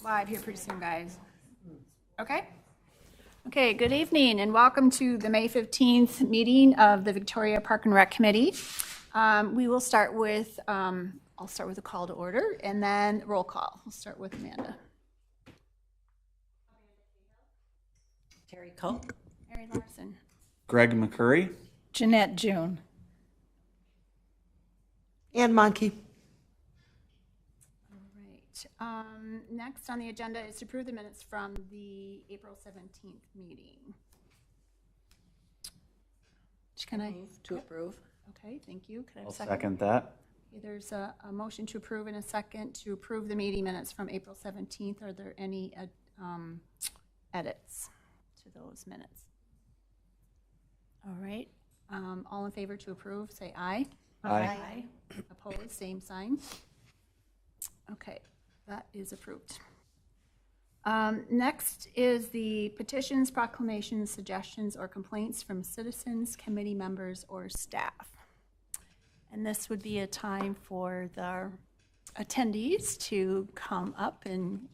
Live here pretty soon, guys. Okay? Okay, good evening and welcome to the May 15th meeting of the Victoria Park and Rec Committee. We will start with, I'll start with a call to order and then roll call. We'll start with Amanda. Terry Coe. Mary Larson. Greg McCurry. Jeanette June. And Monkey. All right. Next on the agenda is to approve the minutes from the April 17th meeting. Can I? Move to approve. Okay, thank you. Could I have I'll a second? second that. Okay, there's a motion to approve and a second to approve the meeting minutes from April 17th. Are there any edits to those minutes? All right. All in favor to approve, say aye. Aye. Opposed, same sign. Okay, that is approved. Next is the petitions, proclamations, suggestions, or complaints from citizens, committee members, or staff. And this would be a time for the attendees to come up and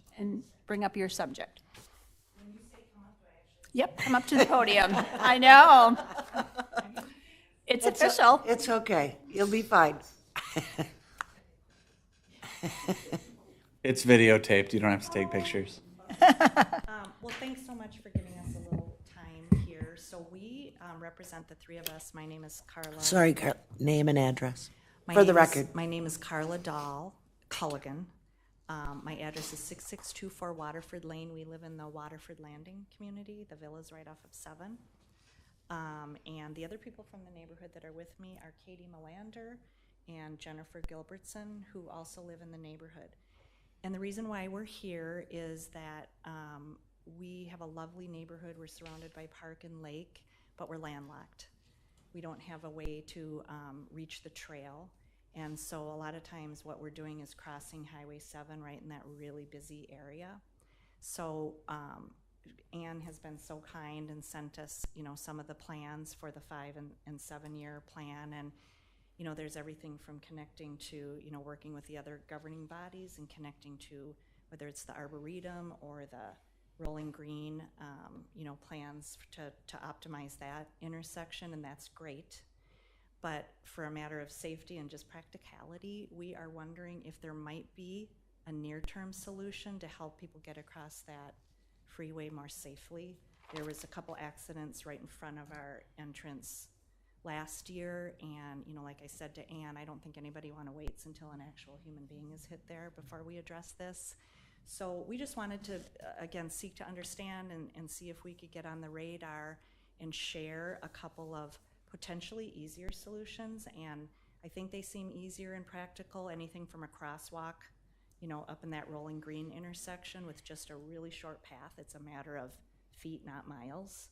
bring up your subject. When you say come up, do I actually? Yep, come up to the podium. I know. It's official. It's okay. You'll be fine. It's videotaped. You don't have to take pictures. Well, thanks so much for giving us a little time here. So we represent the three of us. My name is Carla. Sorry, name and address. My For the name is- record. My name is Carla Dahl Culligan. My address is 6624 Waterford Lane. We live in the Waterford Landing community. The villa's right off of 7. And the other people from the neighborhood that are with me are Katie Melander and Jennifer Gilbertson, who also live in the neighborhood. And the reason why we're here is that we have a lovely neighborhood. We're surrounded by park and lake, but we're landlocked. We don't have a way to reach the trail. And so a lot of times what we're doing is crossing Highway 7 right in that really busy area. So Anne has been so kind and sent us, some of the plans for the 5 and 7 year plan. And there's everything from connecting to, working with the other governing bodies and connecting to whether it's the Arboretum or the Rolling Green, plans to optimize that intersection, and that's great. But for a matter of safety and just practicality, we are wondering if there might be a near-term solution to help people get across that freeway more safely. There was a couple accidents right in front of our entrance last year, and like I said to Anne, I don't think anybody waits until an actual human being is hit there before we address this. So we just wanted to again seek to understand and see if we could get on the radar and share a couple of potentially easier solutions. And I think they seem easier and practical. Anything from a crosswalk, up in that Rolling Green intersection with just a really short path. It's a matter of feet, not miles.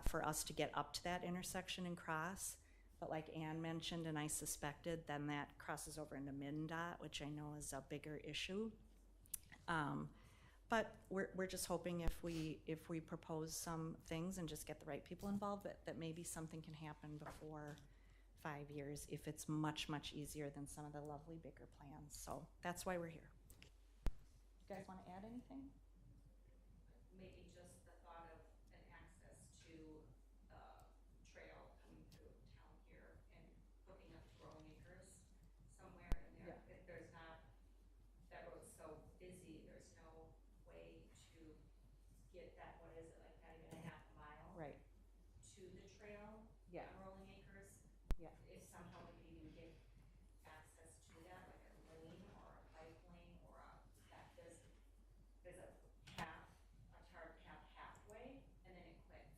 For us to get up to that intersection and cross. But like Anne mentioned, and I suspected, then that crosses over into MnDOT, which I know is a bigger issue. But we're just hoping if we propose some things and just get the right people involved, that maybe something can happen before 5 years if it's much, much easier than some of the lovely bigger plans. So that's why we're here. You guys want to add anything? Maybe just the thought of an access to the trail coming through town here and hooking up to Rolling Acres somewhere in there. Yeah. If there's not, that road's so busy, there's no way to get that, what is it, like not even a half a mile? Right. To the trail Yeah. in Rolling Acres. Yeah. If somehow we could even get access to that, like a lane or a bike lane or there's a path, a tarred path halfway, and then it quits.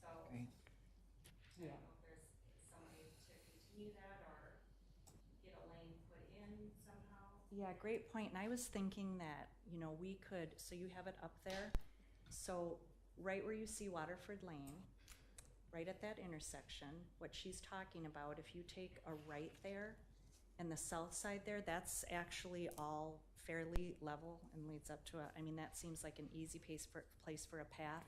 So, Great. I don't know if there's some way to continue that or get a lane put in somehow. Yeah, great point. And I was thinking that, we could, so you have it up there. So right where you see Waterford Lane, right at that intersection, what she's talking about, if you take a right there and the south side there, that's actually all fairly level and leads up to that seems like an easy place for a path.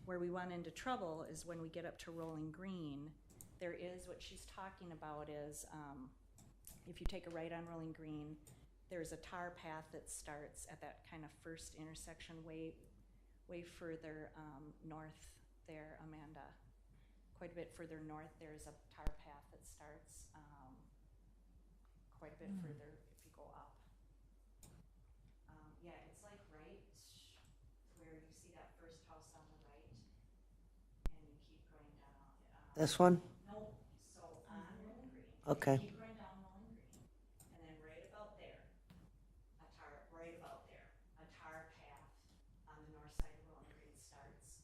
Where we run into trouble is when we get up to Rolling Green. There is, what she's talking about is, if you take a right on Rolling Green, there's a tar path that starts at that kind of first intersection way further north there, Amanda. Quite a bit further north, there's a tar path that starts quite a bit further if you go up. Yeah, it's like right where you see that first house on the right, and you keep going down. This one? No, so on Rolling Green. Okay. Keep going down Rolling Green, and then right about there, a tar path on the north side of Rolling Green starts,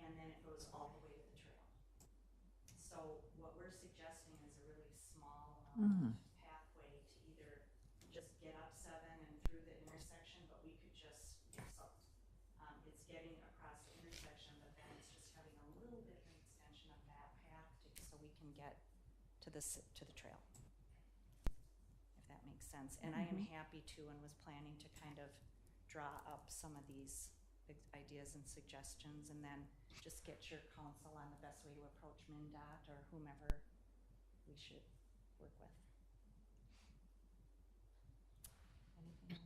and then it goes all the way to the trail. So what we're suggesting is a really small pathway to either just get up 7 and through the intersection, but we could just, it's getting across the intersection, but then it's just having a little bit of an extension of that path so we can get to the trail, if that makes sense. And I am happy to, and was planning to kind of draw up some of these ideas and suggestions, and then just get your counsel on the best way to approach MnDOT or whomever we should work with. Anything else?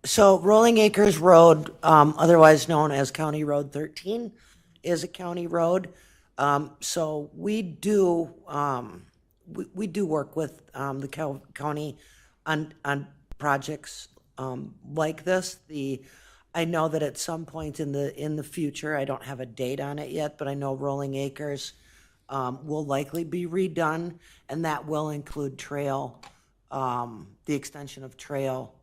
So Rolling Acres Road, otherwise known as County Road 13, is a county road. So we do work with the county on projects like this. I know that at some point in the future, I don't have a date on it yet, but I know Rolling Acres will likely be redone, and that will include trail, the extension of trail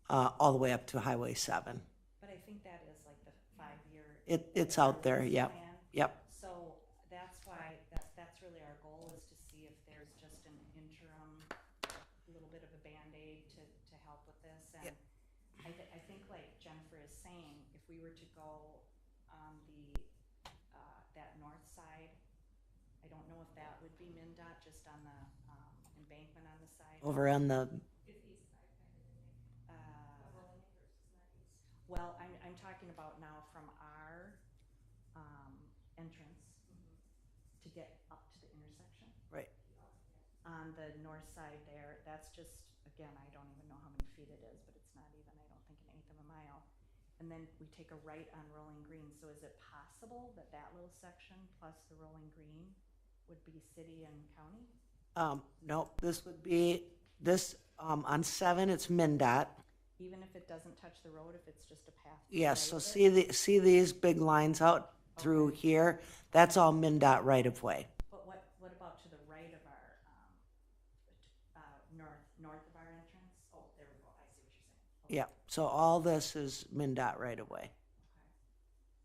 all the way up to Highway 7. But I think that is like the 5-year. It's out there, yep, plan. yep. So that's why, that's really our goal, is to see if there's just an interim, little bit of a Band-Aid to help with this. And I think like Jennifer is saying, if we were to go on that north side, I don't know if that would be MnDOT, just on the embankment on the side. Over on the, Well, I'm talking about now from our entrance to get up to the intersection. right, On the north side there, that's just, again, I don't even know how many feet it is, but it's not even, I don't think, 1/8 of a mile. And then we take a right on Rolling Green. So is it possible that that little section plus the Rolling Green would be city and county? no, this would be, on 7, it's MnDOT. Even if it doesn't touch the road, if it's just a path? Yes, so right of it? see these big lines out through here? That's all MnDOT right of way. But what about to the right of our, north of our entrance? Oh, there we go, I see what you're saying. Okay. Yeah, so all this is MnDOT right of way.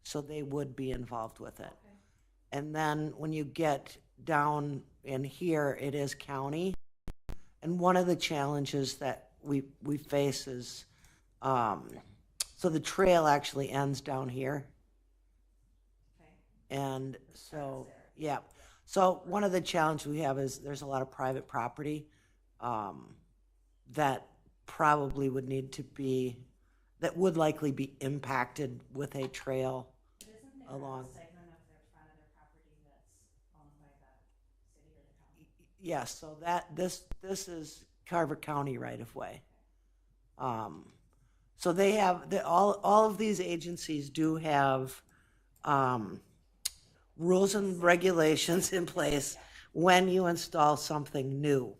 So they would be involved with it. Okay. And then when you get down in here, it is county. And one of the challenges that we face is, so the trail actually ends down here. Okay. And so, yeah. So one of the challenges we have is there's a lot of private property that probably would need to be, that would likely be impacted with a trail But isn't there along. a segment of their front of their property that's owned by the city or the county? Yes, so this is Carver County right of way. So they have, all of these agencies do have rules and regulations in place when you install something new.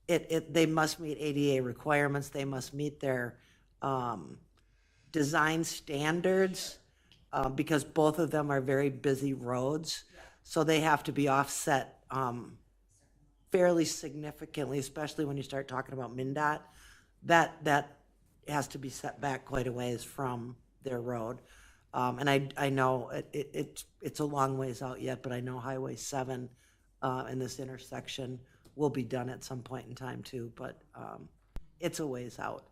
They must meet ADA requirements, they must meet their design standards, because both of them are very busy roads. So they have to be offset fairly significantly, especially when you start talking about MnDOT. That has to be set back quite a ways from their road. And I know it's a long ways out yet, but I know Highway 7 in this intersection will be done at some point in time too, but it's a ways out.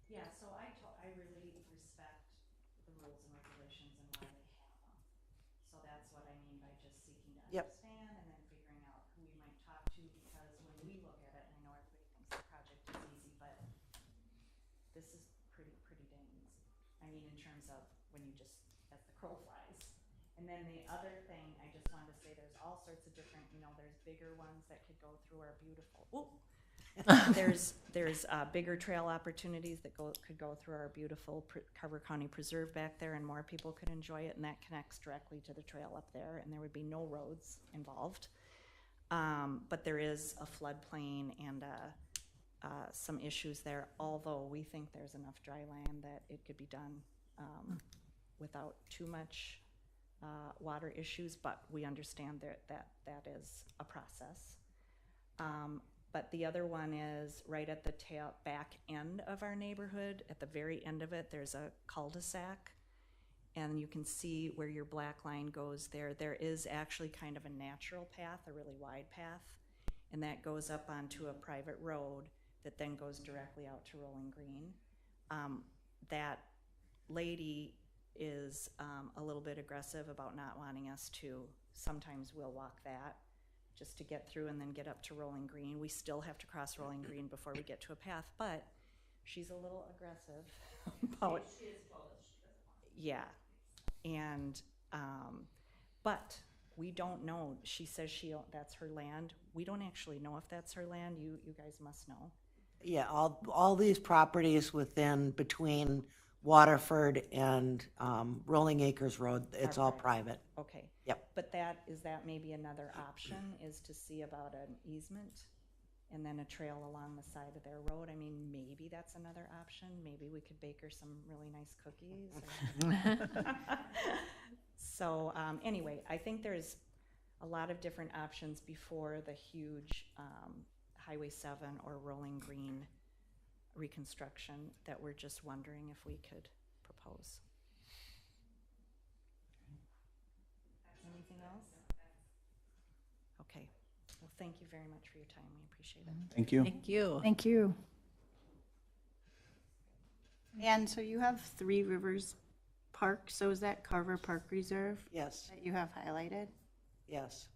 Yeah, so I really respect the rules and regulations and why they have them. So that's what I mean by just seeking to Yep. understand and then figuring out who we might talk to, because when we look at it, and I know everybody thinks the project is easy, but this is pretty dang easy. I mean, in terms of when you just, as the crow flies. And then the other thing, I just wanted to say, there's all sorts of different, there's bigger ones that could go through our beautiful, there's bigger trail opportunities that could go through our beautiful Carver County Preserve back there, and more people could enjoy it, and that connects directly to the trail up there, and there would be no roads involved. But there is a floodplain and some issues there, although we think there's enough dry land that it could be done without too much water issues, but we understand that is a process. But the other one is right at the back end of our neighborhood. At the very end of it, there's a cul-de-sac, and you can see where your black line goes there. There is actually kind of a natural path, a really wide path, and that goes up onto a private road that then goes directly out to Rolling Green. That lady is a little bit aggressive about not wanting us to. Sometimes we'll walk that just to get through and then get up to Rolling Green. We still have to cross Rolling Green before we get to a path, but she's a little aggressive about. She is told us she doesn't want it. Yeah, and but we don't know. She says that's her land. We don't actually know if that's her land. You guys must know. Yeah, all these properties between Waterford and Rolling Acres Road, it's all private. Okay. Yep. But is that maybe another option, is to see about an easement and then a trail along the side of their road? I mean, maybe that's another option. Maybe we could bake her some really nice cookies. So anyway, I think there's a lot of different options before the huge Highway 7 or Rolling Green reconstruction that we're just wondering if we could propose. Anything else? Okay. Well, thank you very much for your time. We appreciate it. Thank you. Thank you. Thank you. And so you have Three Rivers Park, so is that Carver Park Reserve Yes, that you have highlighted? yes.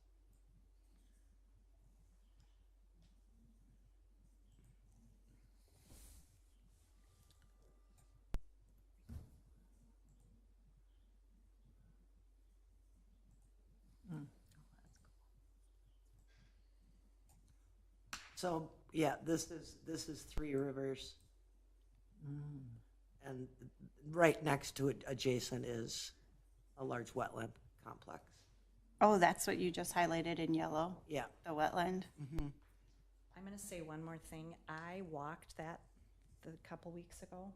So, yeah, this is Three Rivers. And right next to it, adjacent, is a large wetland complex. Oh, that's what you just highlighted in yellow, Yeah. the wetland? I'm going to say one more thing. I walked that a couple weeks ago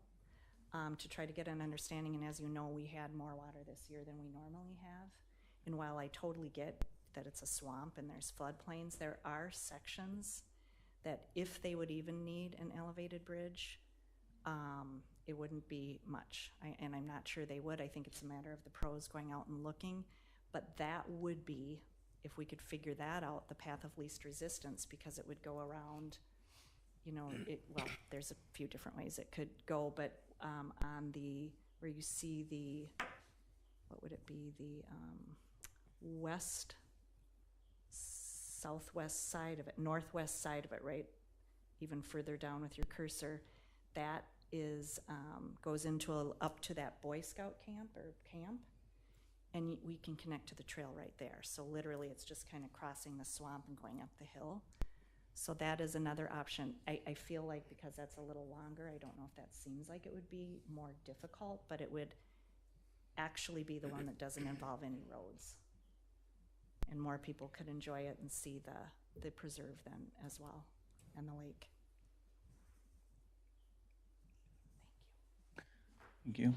to try to get an understanding, and as you know, we had more water this year than we normally have. And while I totally get that it's a swamp and there's floodplains, there are sections that if they would even need an elevated bridge, it wouldn't be much. And I'm not sure they would. I think it's a matter of the pros going out and looking. But that would be, if we could figure that out, the path of least resistance, because it would go around, there's a few different ways it could go, but on where you see what would it be, the southwest side of it, northwest side of it, right? Even further down with your cursor, that is goes into up to that Boy Scout camp, and we can connect to the trail right there. So literally, it's just kind of crossing the swamp and going up the hill. So that is another option. I feel like because that's a little longer, I don't know if that seems like it would be more difficult, but it would actually be the one that doesn't involve any roads. And more people could enjoy it and see the preserve then as well, and the lake. Thank you.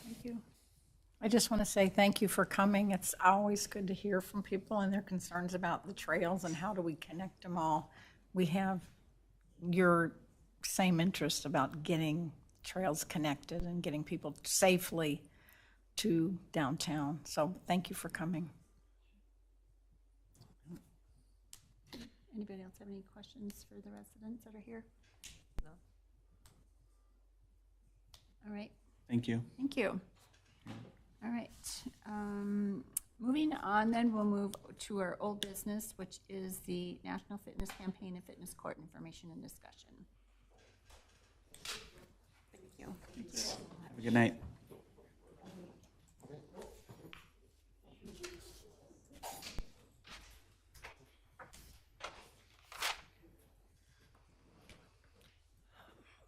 Thank you. I just want to say thank you for coming. It's always good to hear from people and their concerns about the trails and how do we connect them all. We have your same interest about getting trails connected and getting people safely to downtown. So thank you for coming. Anybody else have any questions for the residents that are here? No. All right, Thank you. thank you. All right, moving on then, we'll move to our old business, which is the National Fitness Campaign and Fitness Court information and discussion. Thank you. Have a good night.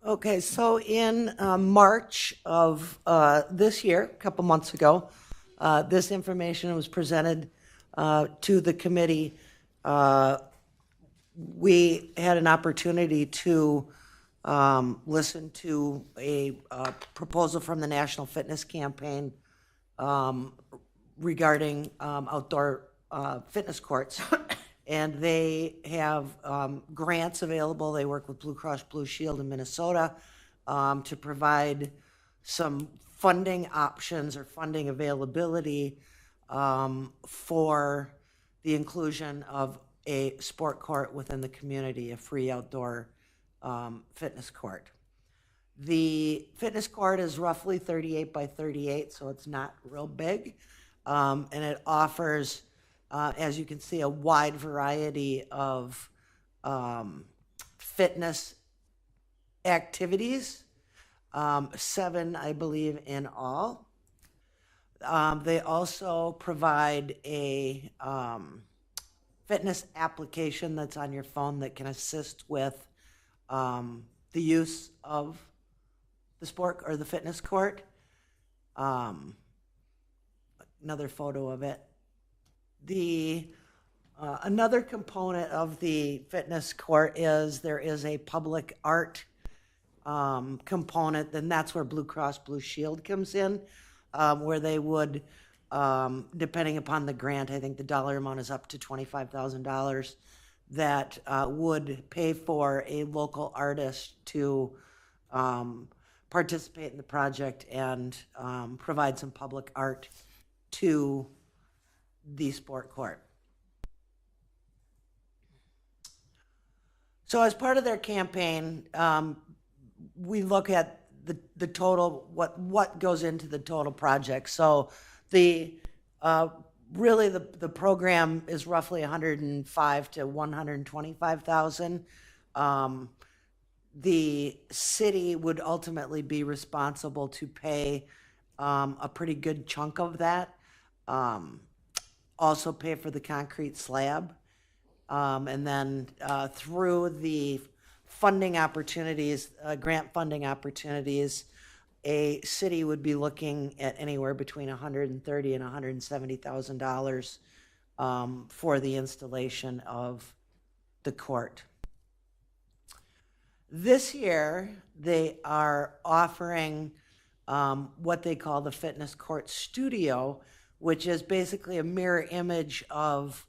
Okay, so in March of this year, a couple months ago, this information was presented to the committee. We had an opportunity to listen to a proposal from the National Fitness Campaign regarding outdoor fitness courts. And they have grants available. They work with Blue Cross Blue Shield in Minnesota to provide some funding options or funding availability for the inclusion of a sport court within the community, a free outdoor fitness court. The fitness court is roughly 38 by 38, so it's not real big. And it offers, as you can see, a wide variety of fitness activities, 7, I believe, in all. They also provide a fitness application that's on your phone that can assist with the use of the sport or the fitness court. Another photo of it. The another component of the fitness court is there is a public art component, and that's where Blue Cross Blue Shield comes in, where they would, depending upon the grant, I think the dollar amount is up to $25,000, that would pay for a local artist to participate in the project and provide some public art to the sport court. So as part of their campaign, we look at the total, what goes into the total project. So the really the program is roughly $105,000 to $125,000. The city would ultimately be responsible to pay a pretty good chunk of that. Also pay for the concrete slab. And then through the funding opportunities, grant funding opportunities, a city would be looking at anywhere between $130,000 and $170,000 for the installation of the court. This year, they are offering what they call the Fitness Court Studio, which is basically a mirror image of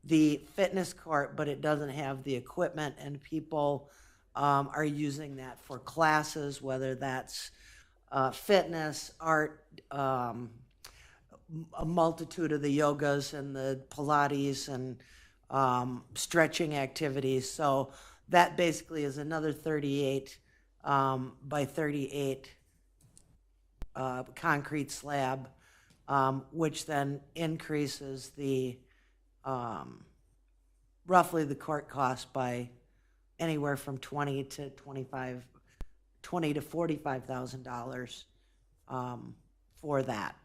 the fitness court, but it doesn't have the equipment, and people are using that for classes, whether that's fitness, art, a multitude of the yogas and the Pilates and stretching activities. So that basically is another 38 by 38 concrete slab, which then increases the roughly the court cost by anywhere from $20,000 to $45,000 for that.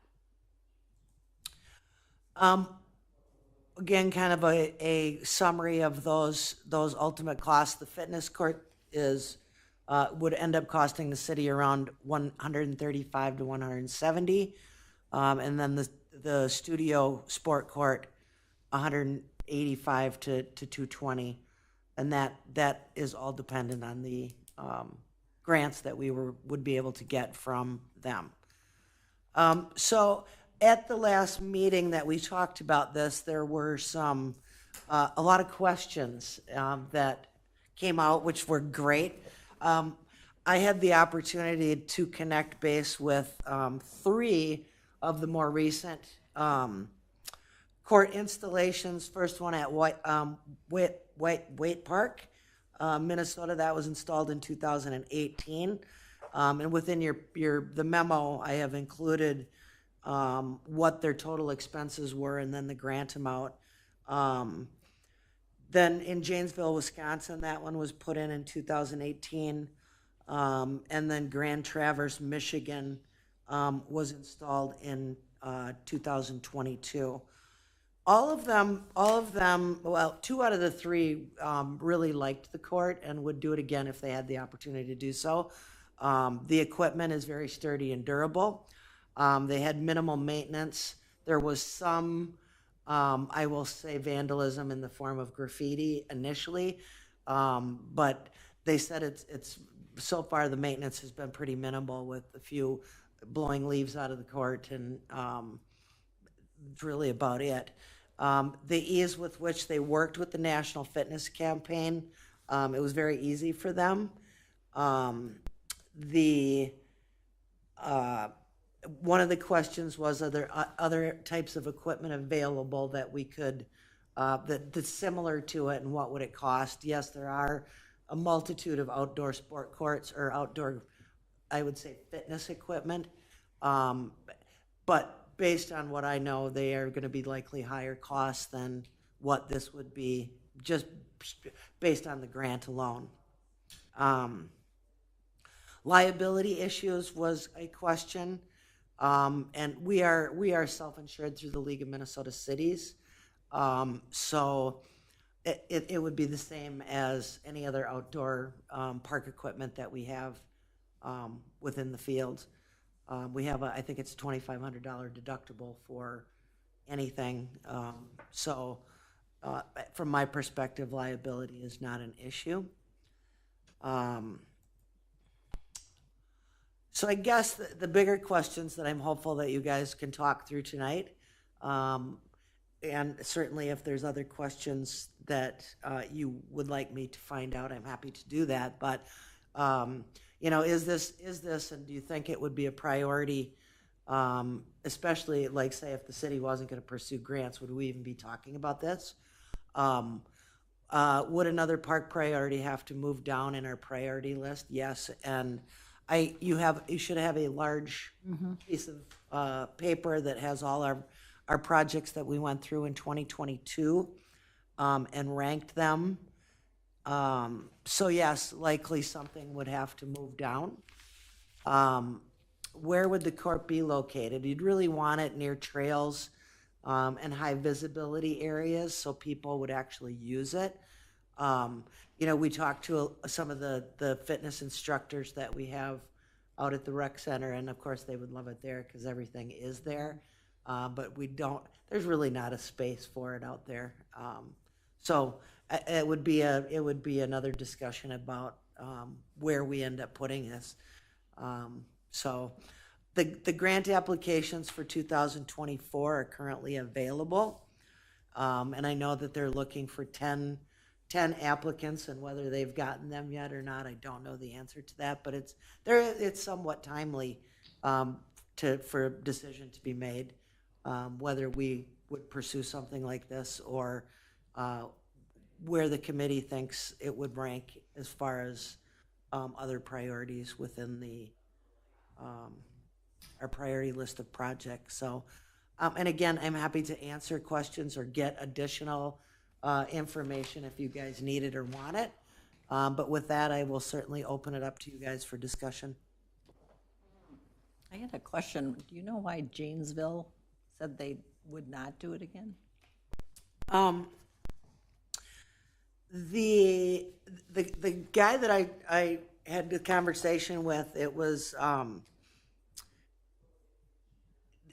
Again, kind of a summary of those ultimate costs. The fitness court is would end up costing the city around $135,000 to $170,000, and then the studio sport court $185,000 to $220,000, and that is all dependent on the grants that we would be able to get from them. So at the last meeting that we talked about this, there were a lot of questions that came out, which were great. I had the opportunity to connect base with 3 of the more recent court installations. First one at Waite Park, Minnesota. That was installed in 2018. And within the memo, I have included what their total expenses were and then the grant amount. Then in Janesville, Wisconsin, that one was put in 2018. And then Grand Traverse, Michigan, was installed in 2022. All of them, well, 2 out of the 3 really liked the court and would do it again if they had the opportunity to do so. The equipment is very sturdy and durable. They had minimal maintenance. There was some, I will say, vandalism in the form of graffiti initially, but they said it's so far the maintenance has been pretty minimal with a few blowing leaves out of the court, and it's really about it. The ease with which they worked with the National Fitness Campaign, it was very easy for them. One of the questions was, are there other types of equipment available that we could, that's similar to it, and what would it cost? Yes, there are a multitude of outdoor sport courts or outdoor, I would say, fitness equipment. But based on what I know, they are going to be likely higher costs than what this would be, just based on the grant alone. Liability issues was a question, and we are self-insured through the League of Minnesota Cities, so it would be the same as any other outdoor park equipment that we have within the fields. We have I think it's $2,500 deductible for anything. So from my perspective, liability is not an issue. So I guess the bigger questions that I'm hopeful that you guys can talk through tonight, and certainly if there's other questions that you would like me to find out, I'm happy to do that. But you know, is this, and do you think it would be a priority, especially like say if the city wasn't going to pursue grants, would we even be talking about this? Would another park priority have to move down in our priority list? Yes, and you should have a large piece of paper that has all our projects that we went through in 2022 and ranked them. So yes, likely something would have to move down. Where would the court be located? You'd really want it near trails and high visibility areas so people would actually use it. You know, we talked to some of the fitness instructors that we have out at the rec center, and of course they would love it there because everything is there. But there's really not a space for it out there. So it would be another discussion about where we end up putting this. So the grant applications for 2024 are currently available. And I know that they're looking for 10 applicants, and whether they've gotten them yet or not, I don't know the answer to that, but it's somewhat timely for a decision to be made, whether we would pursue something like this or where the committee thinks it would rank as far as other priorities within our priority list of projects. So, and again, I'm happy to answer questions or get additional information if you guys need it or want it. But with that, I will certainly open it up to you guys for discussion. I had a question. Do you know why Janesville said they would not do it again? The guy that I had the conversation with, it was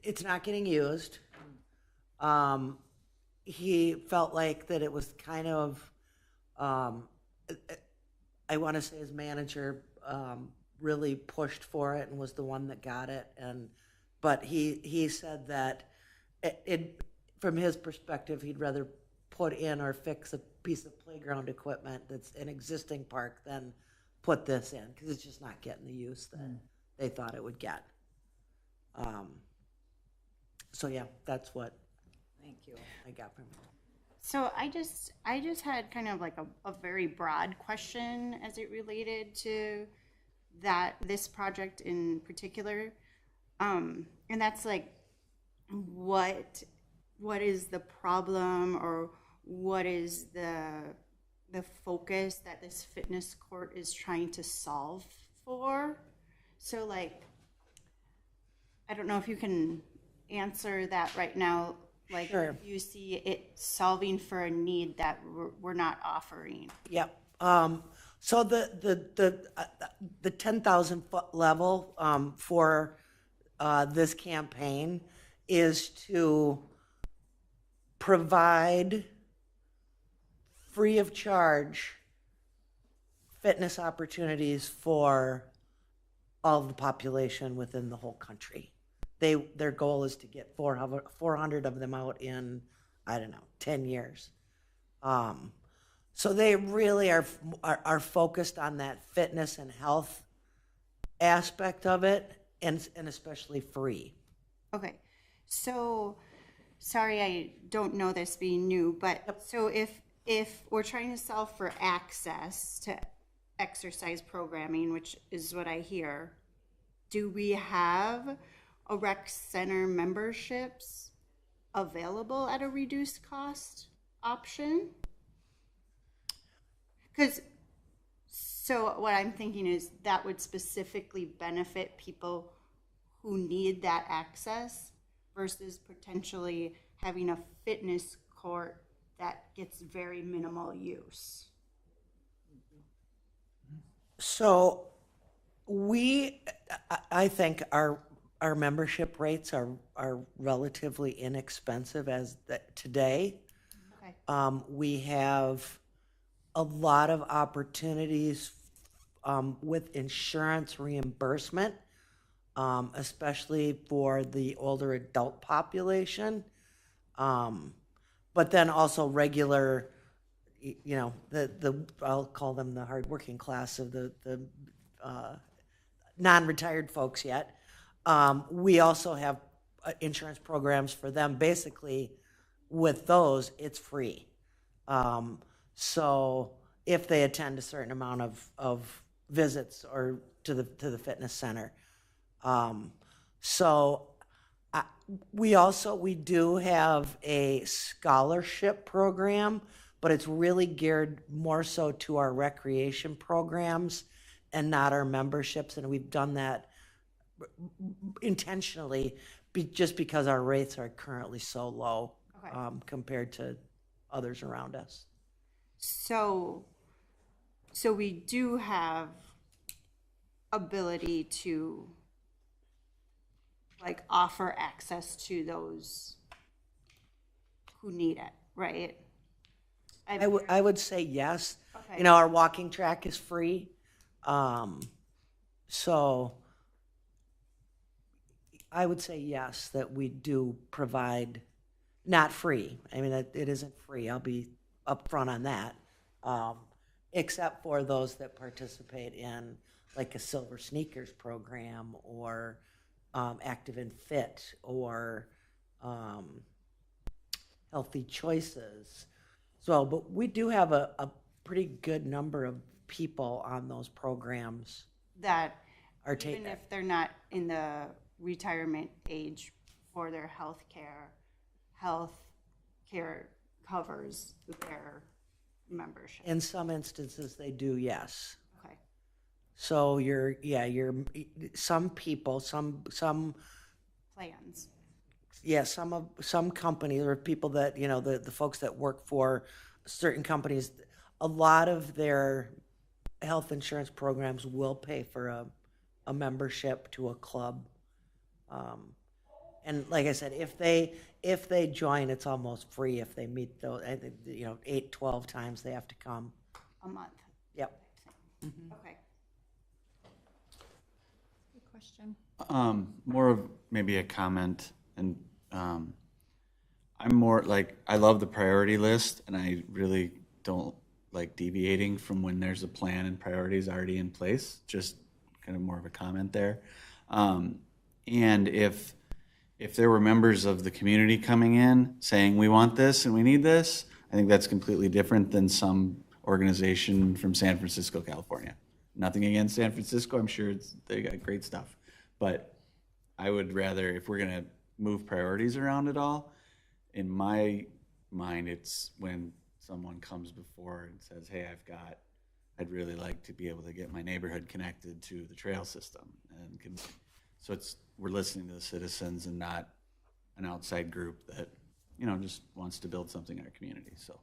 it's not getting used. He felt like that it was kind of I want to say his manager really pushed for it and was the one that got it, but he said that it from his perspective, he'd rather put in or fix a piece of playground equipment that's an existing park than put this in, because it's just not getting the use that they thought it would get. So yeah, that's what I got from him. So I just had kind of like a very broad question as it related to this project in particular, and that's like, what is the problem, or what is the focus that this fitness court is trying to solve for? So like, I don't know if you can answer that right now. Like, Sure. if you see it solving for a need that we're not offering. Yep. So the 10,000 foot level for this campaign is to provide free of charge fitness opportunities for all of the population within the whole country. Their goal is to get 400 of them out in, I don't know, 10 years. So they really are focused on that fitness and health aspect of it, and especially free. Okay, so, sorry, I don't know this being new, but so if we're trying to solve for access to exercise programming, which is what I hear, do we have a rec center memberships available at a reduced cost option? Because, so what I'm thinking is that would specifically benefit people who need that access versus potentially having a fitness court that gets very minimal use. So I think our membership rates are relatively inexpensive as today. Okay. We have a lot of opportunities with insurance reimbursement, especially for the older adult population. But then also regular, you know, I'll call them the hardworking class of the non-retired folks yet. We also have insurance programs for them. Basically, with those, it's free. So if they attend a certain amount of visits or to the fitness center. We do have a scholarship program, but it's really geared more so to our recreation programs and not our memberships. And we've done that intentionally just because our rates are currently so low compared to others around us. So we do have ability to like offer access to those who need it, right? I would say yes. Okay. You know, our walking track is free. So I would say yes, that we do provide, not free. I mean, it isn't free. I'll be upfront on that. Except for those that participate in like a Silver Sneakers program or Active and Fit or Healthy Choices. So, but we do have a pretty good number of people on those programs. That Are even if they're not in the retirement age for their health care covers their membership. In some instances, they do, yes. Okay. So some people, some Plans. yeah, some companies or people that, you know, the folks that work for certain companies, a lot of their health insurance programs will pay for a membership to a club. And like I said, if they join, it's almost free if they meet those, I think, 8-12 times they have to come. A month. Yep. Okay. Good question. More of maybe a comment, and I'm more like, I love the priority list, and I really don't like deviating from when there's a plan and priorities already in place. Just kind of more of a comment there. And if there were members of the community coming in saying, we want this and we need this, I think that's completely different than some organization from San Francisco, California. Nothing against San Francisco, I'm sure they got great stuff. But I would rather, if we're gonna move priorities around at all, in my mind, it's when someone comes before and says, hey, I'd really like to be able to get my neighborhood connected to the trail system. So we're listening to the citizens and not an outside group that just wants to build something in our community. So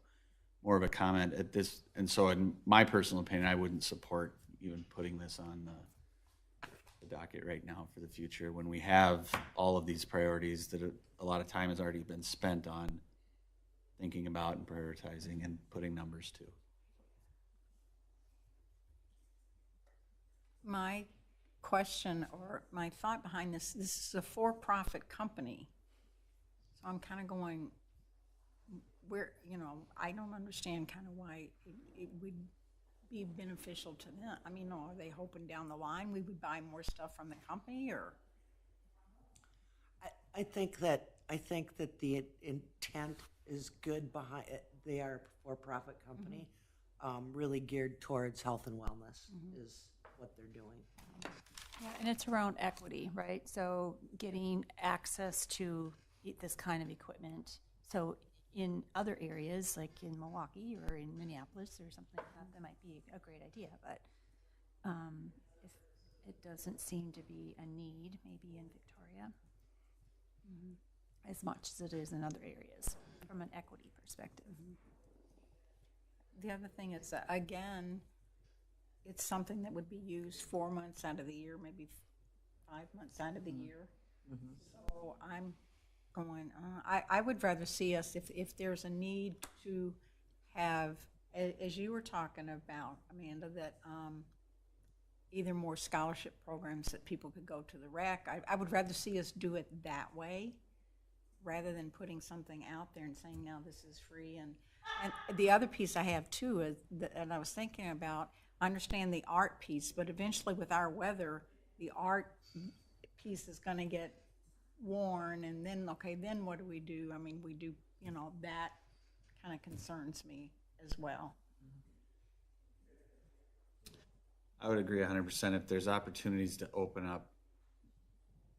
more of a comment at this. And so in my personal opinion, I wouldn't support even putting this on the docket right now for the future when we have all of these priorities that a lot of time has already been spent on thinking about and prioritizing and putting numbers to. My question or my thought behind this is a for-profit company. So I'm kind of going, where, I don't understand kind of why it would be beneficial to them. I mean, are they hoping down the line we would buy more stuff from the company, or? I think that the intent is good behind it. They are a for-profit company, really geared towards health and wellness is what they're doing. Yeah, and it's around equity, right? So getting access to this kind of equipment. So in other areas, like in Milwaukee or in Minneapolis or something like that, that might be a great idea. But if it doesn't seem to be a need, maybe in Victoria, as much as it is in other areas from an equity perspective. The other thing is, again, it's something that would be used 4 months out of the year, maybe 5 months out of the year. So I'm going, I would rather see us, if there's a need to have, as you were talking about, Amanda, that either more scholarship programs that people could go to the rec. I would rather see us do it that way rather than putting something out there and saying, no, this is free. And the other piece I have too is, and I was thinking about, I understand the art piece, but eventually with our weather, the art piece is going to get worn, and then, okay, then what do we do? I mean, we do, that kind of concerns me as well. I would agree 100%. If there's opportunities to open up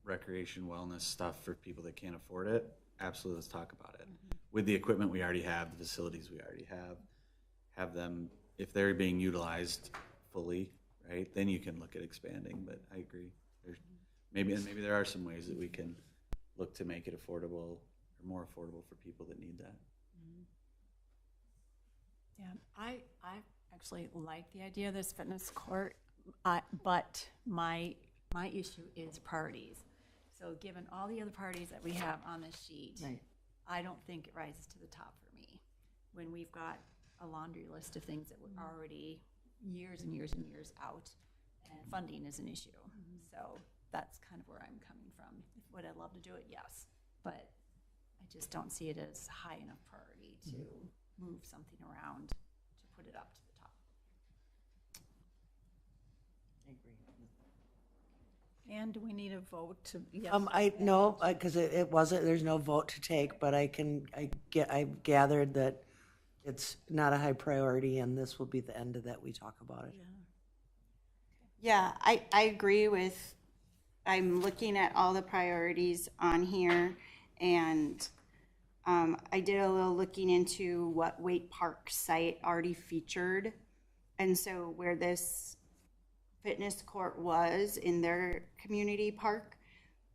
recreation, wellness stuff for people that can't afford it, absolutely, let's talk about it. With the equipment we already have, the facilities we already have them, if they're being utilized fully, right, then you can look at expanding. But I agree. Maybe there are some ways that we can look to make it affordable or more affordable for people that need that. Yeah, I actually like the idea of this fitness court, but my issue is priorities. So given all the other priorities that we have on this sheet, I don't think it rises to the top for me when we've got a laundry list of things that were already years and years and years out, and funding is an issue. So that's kind of where I'm coming from. Would I love to do it? Yes, but I just don't see it as high enough priority to move something around to put it up to the top. I agree. And do we need a vote to? Yes. No, because it wasn't. There's no vote to take, but I gathered that it's not a high priority, and this will be the end of that. We talk about it. Yeah, I agree with, I'm looking at all the priorities on here, and I did a little looking into what Waite Park site already featured. And so where this fitness court was in their community park,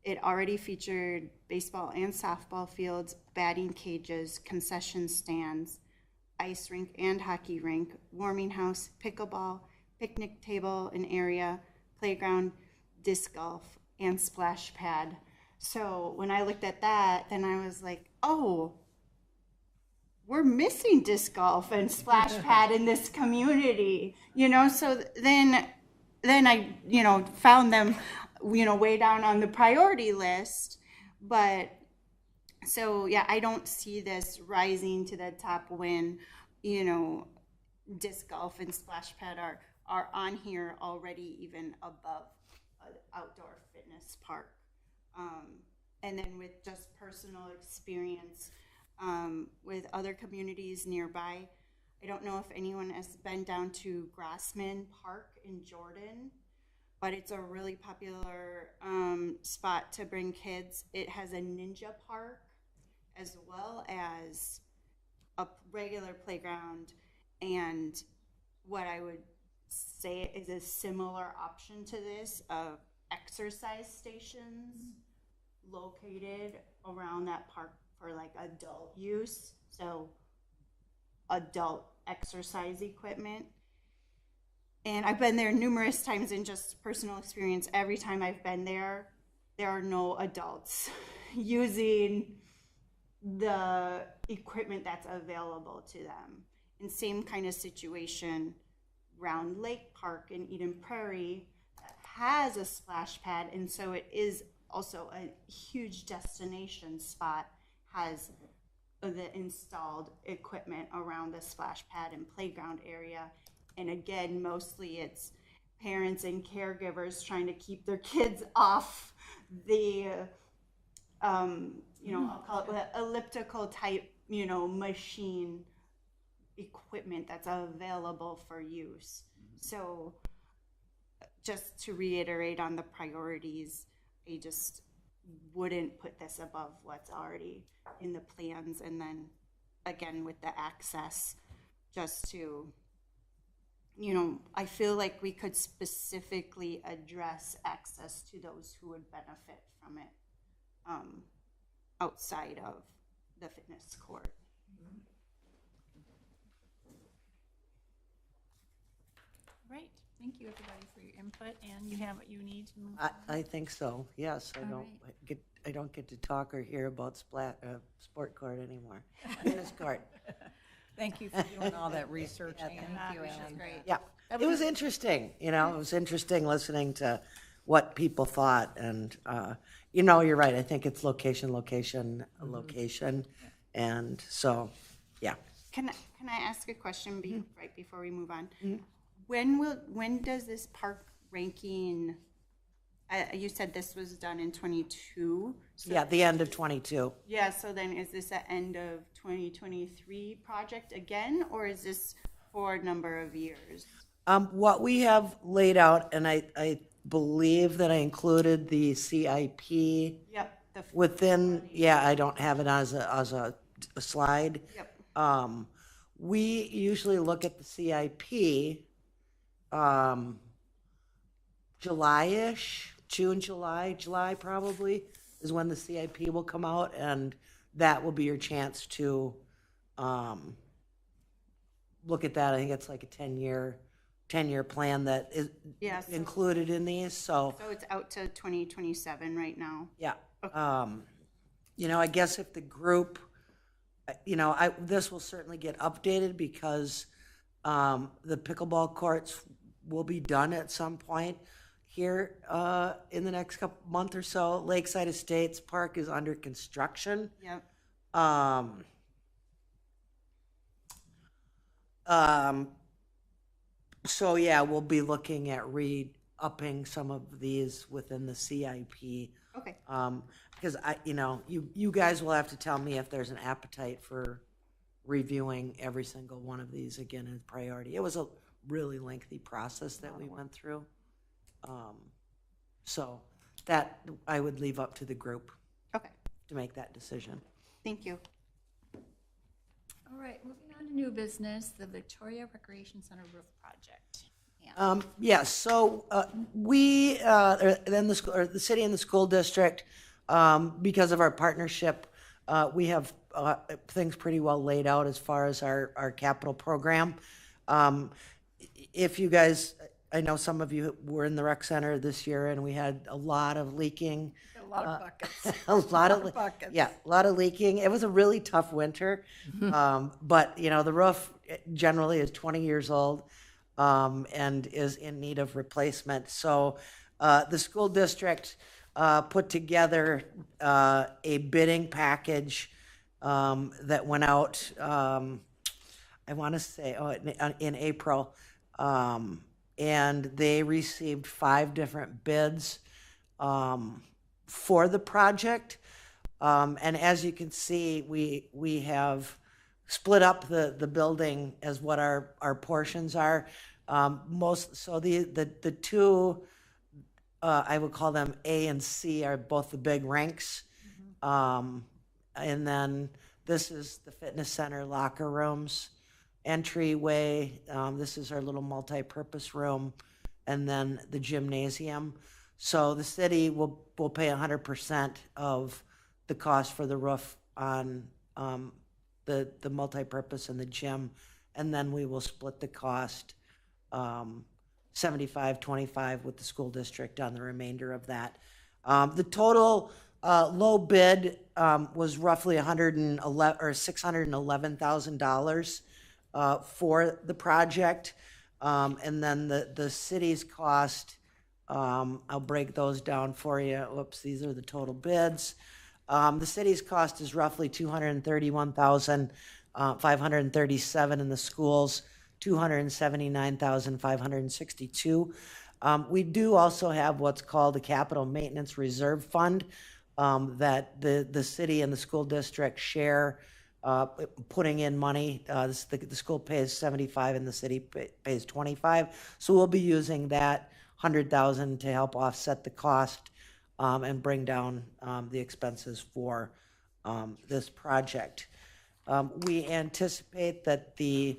it already featured baseball and softball fields, batting cages, concession stands, ice rink and hockey rink, warming house, pickleball, picnic table and area, playground, disc golf, and splash pad. So when I looked at that, then I was like, oh, we're missing disc golf and splash pad in this community, so then I, found them, way down on the priority list. But so, yeah, I don't see this rising to the top when, disc golf and splash pad are on here already, even above an outdoor fitness park. And then with just personal experience with other communities nearby, I don't know if anyone has been down to Grassman Park in Jordan, but it's a really popular spot to bring kids. It has a ninja park as well as a regular playground, and what I would say is a similar option to this of exercise stations located around that park for like adult use, so adult exercise equipment. And I've been there numerous times in just personal experience. Every time I've been there are no adults using the equipment that's available to them. And same kind of situation, Round Lake Park in Eden Prairie has a splash pad, and so it is also a huge destination spot, has the installed equipment around the splash pad and playground area. And again, mostly it's parents and caregivers trying to keep their kids off the, I'll call it the elliptical type, machine equipment that's available for use. So just to reiterate on the priorities, I just wouldn't put this above what's already in the plans. And then again, with the access, just to, I feel like we could specifically address access to those who would benefit from it outside of the fitness court. Right. Thank you, everybody, for your input, and you have what you need to move. I think so, yes. All I don't get to talk or hear about sport court anymore. Tennis court. Thank you for doing all that research, Ann. Thank you, Ann. Great. Yeah, it was interesting, it was interesting listening to what people thought, and, you're right, I think it's location, and so, yeah. Can I ask a question right before we move on? When does this park ranking? You said this was done in 22. So Yeah, the end of 22. yeah. So then, is this an end of 2023 project again, or is this for a number of years? What we have laid out, and I believe that I included the CIP Yep. within, I don't have it as a slide. Yep. We usually look at the CIP, July-ish, July probably is when the CIP will come out, and that will be your chance to, look at that. I think it's like a 10-year plan that is Yeah, so- included in these, so. So it's out to 2027 right now. Yeah, I guess if the group, this will certainly get updated because the pickleball courts will be done at some point here in the next month or so. Lakeside Estates Park is under construction. Yep. So yeah, we'll be looking at upping some of these within the CIP. Okay. Because you guys will have to tell me if there's an appetite for reviewing every single one of these again as priority. It was a really lengthy process that we went through. So that I would leave up to the group Okay. to make that decision. Thank you. All right, moving on to new business, the Victoria Recreation Center roof project. Yes, so we, then the city and the school district, because of our partnership, we have things pretty well laid out as far as our capital program. If you guys, I know some of you were in the rec center this year, and we had a lot of leaking. A lot of buckets. A lot of buckets. yeah, a lot of leaking. It was a really tough winter, but the roof generally is 20 years old and is in need of replacement. So the school district put together a bidding package that went out. I want to say in April, and they received 5 different bids for the project. And as you can see, we have split up the building as what our portions are. So the two, I would call them A and C, are both the big ranks. And then this is the fitness center, locker rooms, entryway. This is our little multi-purpose room, and then the gymnasium. So the city will pay 100% of the cost for the roof on the multipurpose and the gym, and then we will split the cost 75-25 with the school district on the remainder of that. The total low bid was roughly $611,000 for the project, and then the city's cost. I'll break those down for you. Whoops, these are the total bids. The city's cost is roughly $231,537 in the schools, $279,562. We do also have what's called a capital maintenance reserve fund that the city and the school district share, putting in money. The school pays 75 and the city pays 25. So we'll be using that 100,000 to help offset the cost and bring down the expenses for this project. We anticipate that the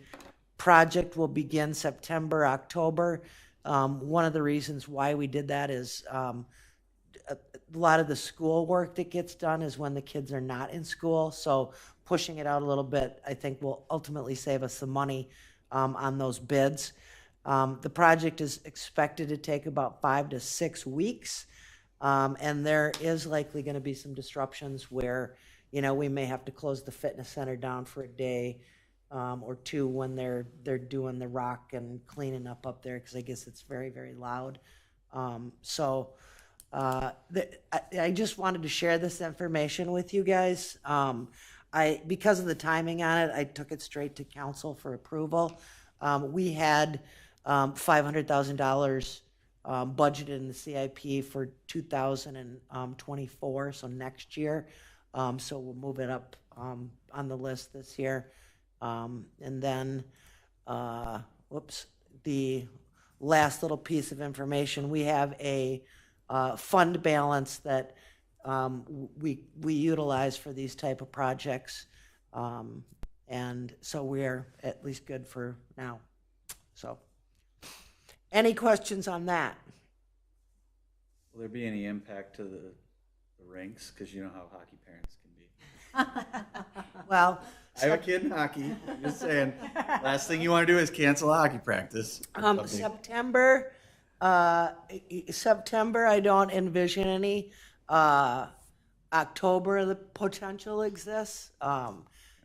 project will begin September, October. One of the reasons why we did that is a lot of the school work that gets done is when the kids are not in school. So pushing it out a little bit, I think, will ultimately save us some money on those bids. The project is expected to take about 5 to 6 weeks. And there is likely going to be some disruptions where, we may have to close the fitness center down for a day or two when they're doing the rock and cleaning up there, because I guess it's very, very loud. I just wanted to share this information with you guys. Because of the timing on it, I took it straight to council for approval. We had $500,000 budgeted in the CIP for 2024, so next year. So we'll move it up on the list this year. And then, the last little piece of information, we have a fund balance that we utilize for these type of projects. And so we're at least good for now. So, any questions on that? Will there be any impact to the rinks? Because you know how hockey parents can be. Well, I have a kid in hockey. I'm just saying, last thing you want to do is cancel hockey practice. September, I don't envision any. October, the potential exists.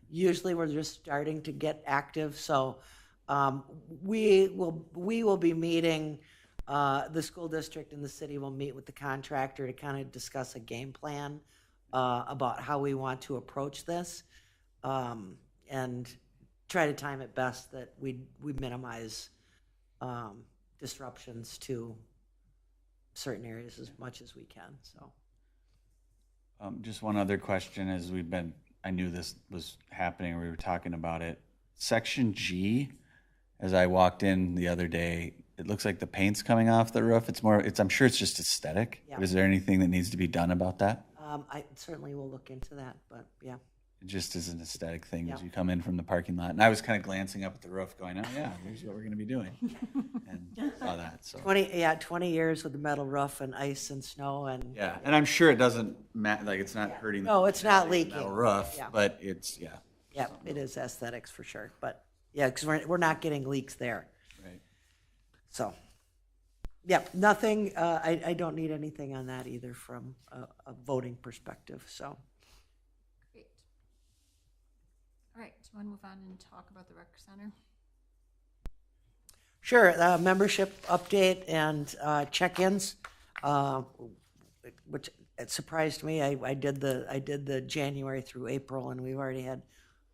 Usually we're just starting to get active. So we will be meeting, the school district and the city will meet with the contractor to kind of discuss a game plan about how we want to approach this, and try to time it best that we minimize disruptions to certain areas as much as we can. So Just one other question as I knew this was happening, we were talking about it. Section G, as I walked in the other day, it looks like the paint's coming off the roof. I'm sure it's just aesthetic. Yeah. Is there anything that needs to be done about that? I certainly will look into that, but yeah. It just is an aesthetic thing as Yeah. you come in from the parking lot. And I was kind of glancing up at the roof going, oh yeah, here's what we're going to be doing. And saw that, so. 20 years with the metal roof and ice and snow and. Yeah, and I'm sure it doesn't it's not hurting. No, it's not leaking. Metal roof, Yeah. but it's, yeah. Yeah, it is aesthetics for sure, but yeah, because we're not getting leaks there. Right. So, yeah, nothing, I don't need anything on that either from a voting perspective, so. Great. All right, do you want to move on and talk about the rec center? Sure, membership update and check-ins, which it surprised me. I did the January through April, and we've already had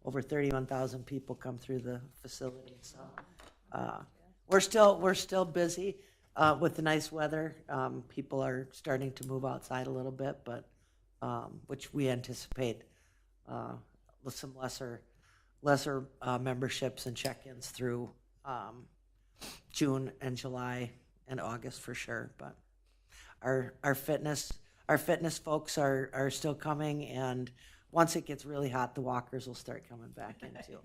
over 31,000 people come through the facility. So we're still busy with the nice weather. People are starting to move outside a little bit, but which we anticipate with some lesser memberships and check-ins through June and July and August for sure. But our fitness folks are still coming, and once it gets really hot, the walkers will start coming back in too.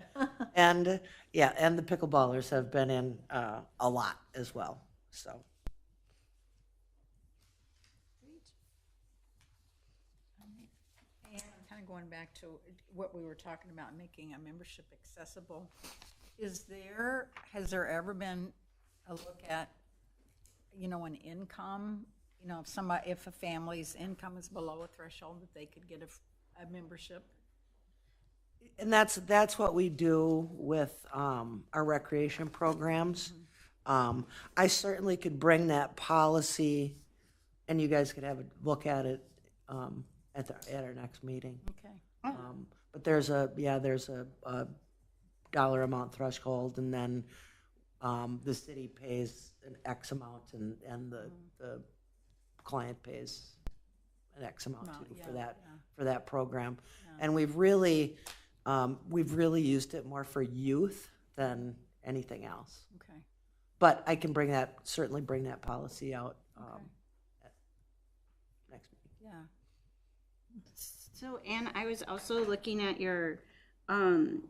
And yeah, and the pickleballers have been in a lot as well. So. And I'm kind of going back to what we were talking about, making a membership accessible. Has there ever been a look at, an income? If a family's income is below a threshold, that they could get a membership? And that's what we do with our recreation programs. I certainly could bring that policy, and you guys could have a look at it at our next meeting. Okay. But there's a dollar amount threshold, and then the city pays an X amount, and the client pays an X amount too for that program. And we've really used it more for youth than anything else. Okay. But I can certainly bring that policy out at next meeting. Yeah. So, Anne, I was also looking at your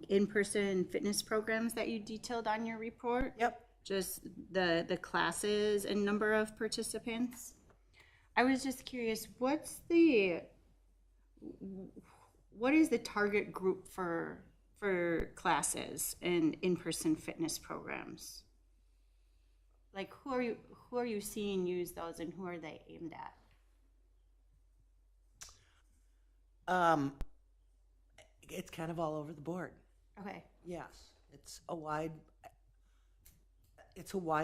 in-person fitness programs that you detailed on your report. Yep. Just the classes and number of participants. I was just curious, what is the target group for classes and in-person fitness programs? Like, who are you seeing use those, and who are they aimed at? It's kind of all over the board. Okay. Yes, it's a wide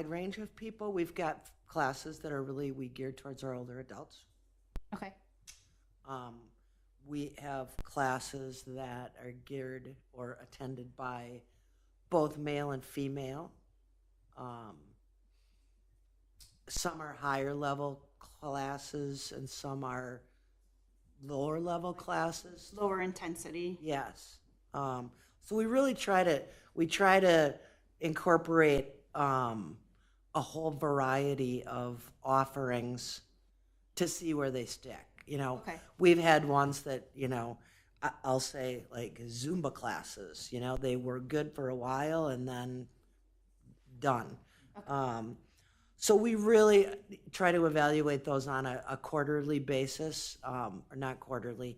range of people. We've got classes that are really geared towards our older adults. Okay. We have classes that are geared or attended by both male and female. Some are higher level classes, and some are lower level classes. Lower intensity. Yes. So we really try to incorporate a whole variety of offerings to see where they stick. Okay. We've had ones that, I'll say like Zumba classes, they were good for a while and then done. Okay. So we really try to evaluate those on a quarterly basis, or not quarterly.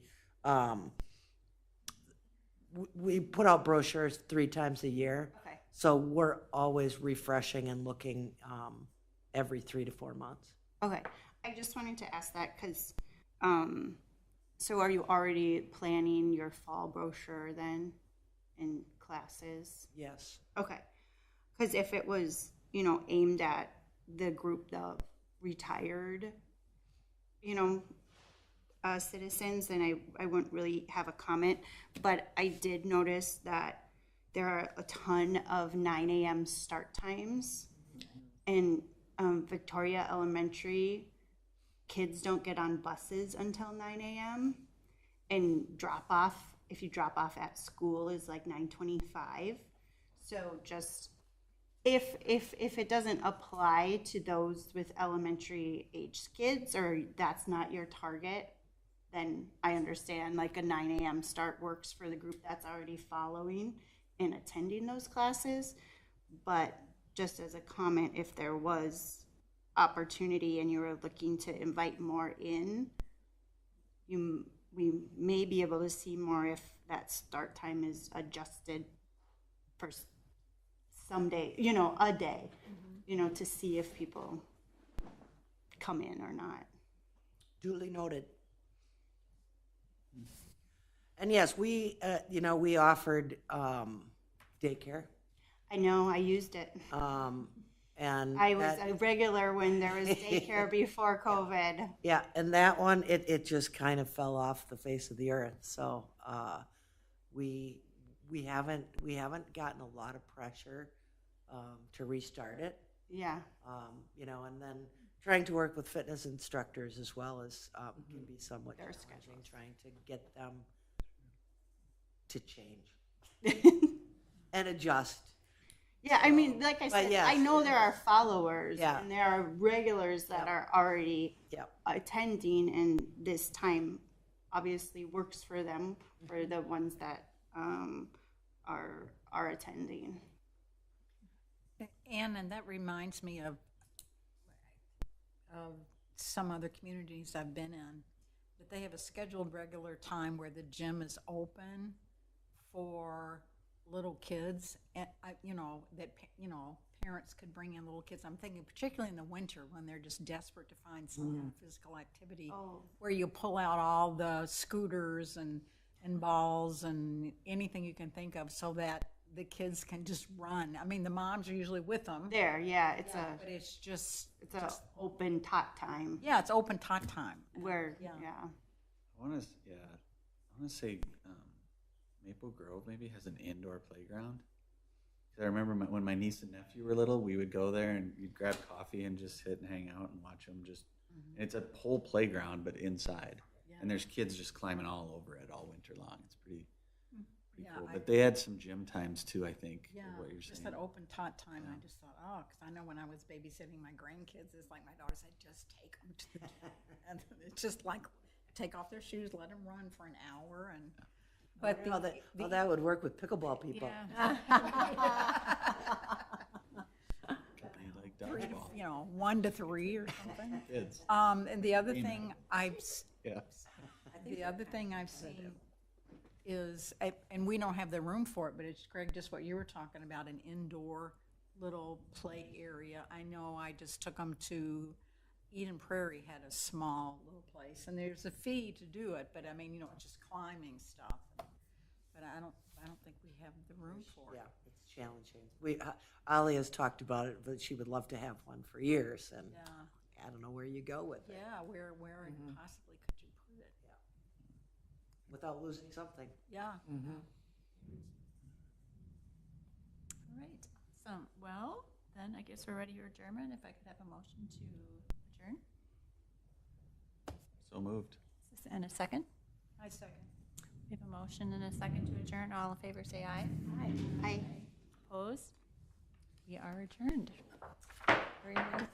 We put out brochures 3 times a year. Okay. So we're always refreshing and looking every 3 to 4 months. Okay. I just wanted to ask that because, so are you already planning your fall brochure then in classes? Yes. Okay. Because if it was, aimed at the group of retired, citizens, then I wouldn't really have a comment. But I did notice that there are a ton of 9 a.m. start times. And Victoria Elementary, kids don't get on buses until 9 a.m. And if you drop off at school, is like 9:25. So just if it doesn't apply to those with elementary age kids, or that's not your target, then I understand like a 9 a.m. start works for the group that's already following and attending those classes. But just as a comment, if there was opportunity and you were looking to invite more in, we may be able to see more if that start time is adjusted for some day, a day, to see if people come in or not. Duly noted. And yes, we offered daycare. I know, I used it. And I was a regular when there was daycare before COVID. Yeah, and that one, it just kind of fell off the face of the earth. So we haven't gotten a lot of pressure to restart it. Yeah. And then trying to work with fitness instructors as well as can be somewhat Their challenging, trying to get them to change and adjust. Yeah, I mean, like I said, yes. I know there are followers, Yeah. and there are regulars that are already Yep. attending, and this time obviously works for them, for the ones that are attending. Anne, and that reminds me of some other communities I've been in. that they have a scheduled regular time where the gym is open for little kids, and parents could bring in little kids. I'm thinking particularly in the winter when they're just desperate to find some kind of physical activity, where you pull out all the scooters and balls and anything you can think of, so that the kids can just run. I mean, the moms are usually with them, There, yeah, it's but it's just a open tot time yeah, it's open tot time. where, Yeah. yeah. I want to say Maple Grove maybe has an indoor playground. 'Cause I remember when my niece and nephew were little, we would go there and you'd grab coffee and just sit and hang out and watch them. It's a whole playground, but inside, and there's kids just climbing all over it all winter long. It's pretty Yeah, cool. But they had some gym times too, I think. Yeah, What you're just saying. that open tot time. I just thought, oh, because I know when I was babysitting my grandkids, it's like my daughter said, just take them to the gym. And it's just like, take off their shoes, let them run for an hour. And but How that would work with pickleball people. They like dodgeball. 1 to 3 or something. Kids. And the other thing Yeah. I've seen is, and we don't have the room for it, but it's, Greg, just what you were talking about, an indoor little play area. I know I just took them to Eden Prairie, had a small little place, and there's a fee to do it, but I mean, just climbing stuff. But I don't think we have the room for it. Yeah, it's challenging. Ollie has talked about it, but she would love to have one for years, and Yeah, I don't know where you go with it yeah, where possibly could you put it? without losing something. Yeah. All right. So, well, then I guess we're ready for adjournment. If I could have a motion to adjourn. So moved. And a second. I second. We have a motion and a second to adjourn. All in favor, say aye. I Opposed? We are adjourned. Very nice.